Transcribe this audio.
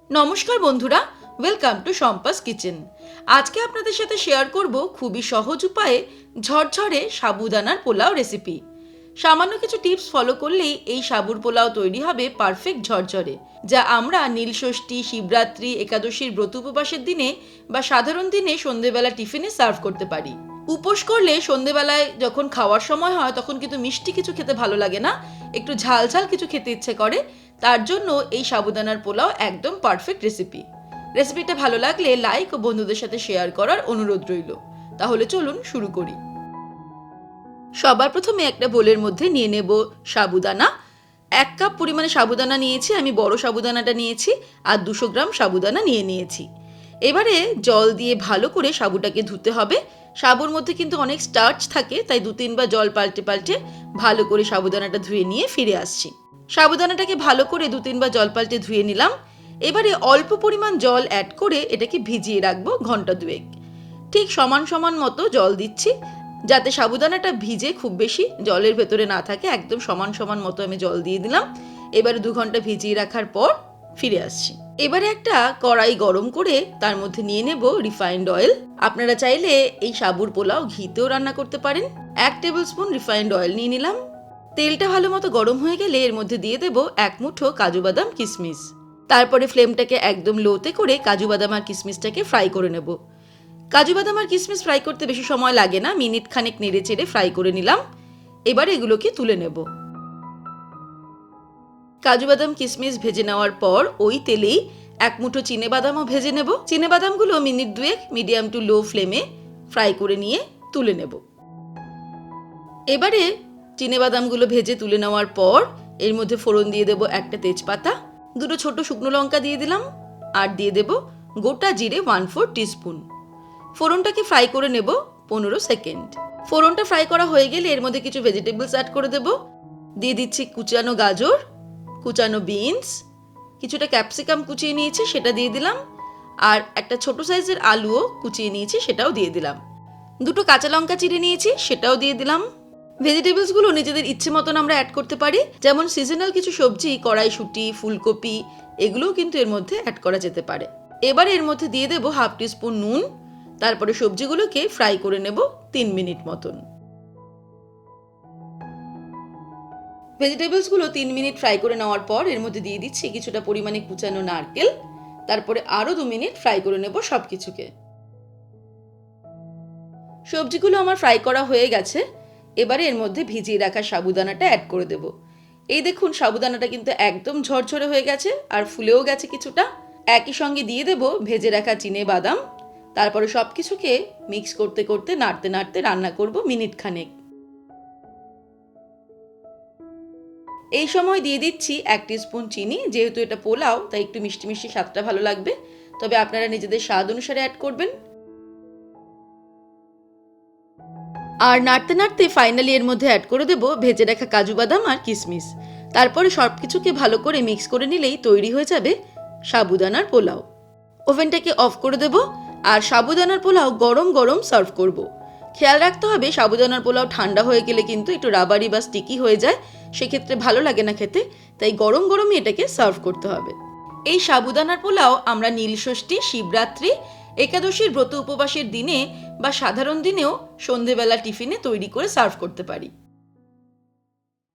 নমস্কার বন্ধুরা, welcome to Shampa's kitchen. আজকে আপনাদের সাথে শেয়ার করব খুবই সহজ উপায়ে ঝরঝরে সাবুদানার পোলাও রেসিপি। সামান্য কিছু টিপস ফলো করলেই এই সাবুর পোলাও তৈরি হবে পারফেক্ট ঝরঝরে, যা আমরা নীলষষ্ঠী, শিবরাত্রি, একাদশীর ব্রত উপবাসের দিনে বা সাধারণ দিনে সন্ধেবেলা টিফিনে সার্ভ করতে পারি। উপোস করলে সন্ধেবেলায় যখন খাওয়ার সময় হয় তখন কিন্তু মিষ্টি কিছু খেতে ভালো লাগে না, একটু ঝাল ঝাল কিছু খেতে ইচ্ছে করে। তার জন্য এই সাবুদানার পোলাও একদম পারফেক্ট রেসিপিটা ভালো লাগলে লাইক ও বন্ধুদের সাথে শেয়ার করার অনুরোধ রইল। তাহলে চলুন শুরু করি। সবার প্রথমে একটা বোলের মধ্যে নিয়ে নেব সাবুদানা। 1 কাপ পরিমাণে সাবুদানা নিয়েছি, আমি বড় সাবুদানাটা নিয়েছি, আর 200 গ্রাম সাবুদানা নিয়েছি। এবারে জল দিয়ে ভালো করে সাবুটাকে ধুতে হবে। সাবুর মধ্যে কিন্তু অনেক স্টার্চ থাকে, তাই 2-3 বার জল পাল্টে পাল্টে ভালো করে সাবুদানাটা ধুয়ে নিয়ে ফিরে আসছি। সাবুদানাটাকে ভালো করে 2-3 বার জল পাল্টে ধুয়ে নিলাম। এবারে অল্প পরিমাণ জল অ্যাড করে এটাকে ভিজিয়ে রাখবো ঘন্টা 2। ঠিক সমান সমান মতো জল দিচ্ছি, যাতে সাবুদানাটা ভিজে খুব বেশি জলের ভেতরে না থাকে। একদম সমান সমান মতো আমি জল দিয়ে দিলাম। এবারে 2 ঘন্টা ভিজিয়ে রাখার পর ফিরে আসছি। এবারে একটা কড়াই গরম করে তার মধ্যে নিয়ে নেব রিফাইন্ড অয়েল। আপনারা চাইলে এই সাবুর পোলাও ঘিতেও রান্না করতে পারেন। 1 টেবিল স্পুন রিফাইন্ড অয়েল নিয়ে নিলাম। তেলটা ভালো মতো গরম হয়ে গেলে এর মধ্যে দিয়ে দেব 1 মুঠো কাজু বাদাম কিশমিশ। তারপরে ফ্লেমটাকে একদম লোতে করে কাজু বাদাম আর কিশমিশটাকে ফ্রাই করে নেব। কাজু বাদাম আর কিশমিশ ফ্রাই করতে বেশি সময় লাগে না, মিনিট খানেক নেড়ে চেড়ে ফ্রাই করে নিলাম। এবার এগুলোকে তুলে নেব। কাজু বাদাম কিশমিশ ভেজে নেওয়ার পর ওই তেলেই 1 মুঠো চিনে বাদামও ভেজে নেব। চিনে বাদামগুলো মিনিট 2 মিডিয়াম টু লো ফ্লেমে ফ্রাই করে নিয়ে তুলে নেব। এবারে চিনে বাদামগুলো ভেজে তুলে নেওয়ার পর এর মধ্যে ফোড়ন দিয়ে দেব 1টা তেজপাতা, 2টো ছোট শুকনো লঙ্কা দিয়ে দিলাম, আর দিয়ে দেব গোটা জিরে 1/4 টিস্পুন। ফোড়নটাকে ফ্রাই করে নেব 15 সেকেন্ড। ফোড়নটা ফ্রাই করা হয়ে গেলে এর মধ্যে কিছু ভেজিটেবলস অ্যাড করে দেব। দিয়ে দিচ্ছি কুচানো গাজর, কুচানো বিনস, কিছুটা ক্যাপসিকাম কুচিয়ে নিয়েছি সেটা দিয়ে দিলাম, আর একটা ছোট সাইজের আলুও কুচিয়ে নিয়েছি সেটাও দিয়ে দিলাম। 2টো কাঁচা লঙ্কা চিড়ে নিয়েছি সেটাও দিয়ে দিলাম। ভেজিটেবলসগুলো নিজেদের ইচ্ছে মতন আমরা অ্যাড করতে পারি, যেমন সিজনাল কিছু সবজি, কড়াইশুঁটি, ফুলকপি, এগুলোও কিন্তু এর মধ্যে অ্যাড করা যেতে পারে। এবারে এর মধ্যে দিয়ে দেব 1/2 টিস্পুন নুন। তারপরে সবজিগুলোকে ফ্রাই করে নেব 3 মিনিট মতন। ভেজিটেবলসগুলো 3 মিনিট ফ্রাই করে নেওয়ার পর এর মধ্যে দিয়ে দিচ্ছি কিছুটা পরিমাণে কুচানো নারকেল। তারপরে আরও 2 মিনিট ফ্রাই করে নেব সব কিছুকে। সবজিগুলো আমার ফ্রাই করা হয়ে গেছে। এবারে এর মধ্যে ভিজিয়ে রাখা সাবুদানাটা অ্যাড করে দেব। এই দেখুন সাবুদানাটা কিন্তু একদম ঝরঝরে হয়ে গেছে আর ফুলেও গেছে কিছুটা। একই সঙ্গে দিয়ে দেব ভেজে রাখা চিনে বাদাম। তারপরে সব কিছুকে মিক্স করতে করতে নাড়তে নাড়তে রান্না করব মিনিট খানেক। এই সময় দিয়ে দিচ্ছি 1 টিস্পুন চিনি। যেহেতু এটা পোলাও তাই একটু মিষ্টি মিষ্টি স্বাদটা ভালো লাগবে, তবে আপনারা নিজেদের স্বাদ অনুসারে অ্যাড করবেন। আর নাড়তে নাড়তে ফাইনালি এর মধ্যে অ্যাড করে দেব ভেজে রাখা কাজু বাদাম আর কিশমিশ। তারপরে সব কিছুকে ভালো করে মিক্স করে নিলেই তৈরি হয়ে যাবে সাবুদানার পোলাও। ওভেনটাকে অফ করে দেব আর সাবুদানার পোলাও গরম গরম সার্ভ করব। খেয়াল রাখতে হবে সাবুদানার পোলাও ঠান্ডা হয়ে গেলে কিন্তু একটু রাবারি বা স্টিকি হয়ে যায়, সেক্ষেত্রে ভালো লাগে না খেতে, তাই গরম গরমই এটাকে সার্ভ করতে হবে। এই সাবুদানার পোলাও আমরা নীলষষ্ঠী, শিবরাত্রি, একাদশীর ব্রত উপবাসের দিনে বা সাধারণ দিনেও সন্ধেবেলা টিফিনে তৈরি করে সার্ভ করতে পারি।